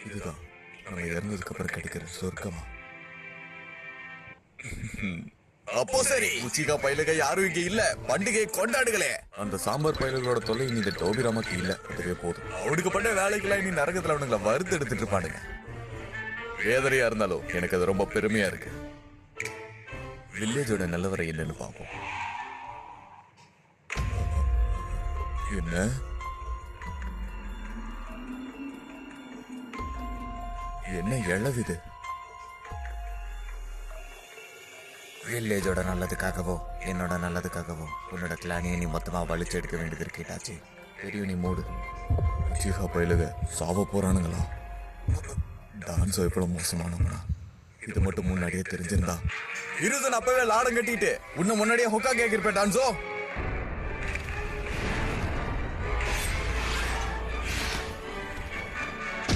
இதுதான் நம்ம இறந்ததுக்கு அப்புறம் கிடைக்கிற சொர்க்கமா? அப்போ சரி, உச்சிகா பயிலுக யாரும் இங்க இல்ல, பண்டிகை கொண்டாடுகளே. அந்த சாம்பார் பயல்களோட தொல்லை இனி இந்த டோபிராமாக்கு இல்ல, அதுவே போதும். அவனுக்கு பண்ண வேலைக்கெல்லாம் இனி நரகத்துல அவனுங்களை வறுத்து எடுத்துட்டு இருப்பானுங்க. வேதனையா இருந்தாலும் எனக்கு அது ரொம்ப பெருமையா இருக்கு. வில்லேஜோட நல்லவரை என்னன்னு பார்ப்போம். என்ன என்ன இழவிது? வில்லேஜோட நல்லதுக்காகவோ என்னோட நல்லதுக்காகவோ உன்னோட கிளானியை நீ மொத்தமா வலிச்சு எடுக்க வேண்டியது இருக்கேட்டாச்சு. தெரியும், நீ மூடு. உச்சிகா பயிலுக சாவ போறானுங்களா? டான்ஸோ எவ்வளவு மோசமானவனா? இது மட்டும் முன்னாடியே தெரிஞ்சிருந்தா இருதன் அப்பவே லாடம் கட்டிட்டு உன்ன முன்னாடியே ஹொக்கா கேக்கிருப்பேன் டான்ஸோ.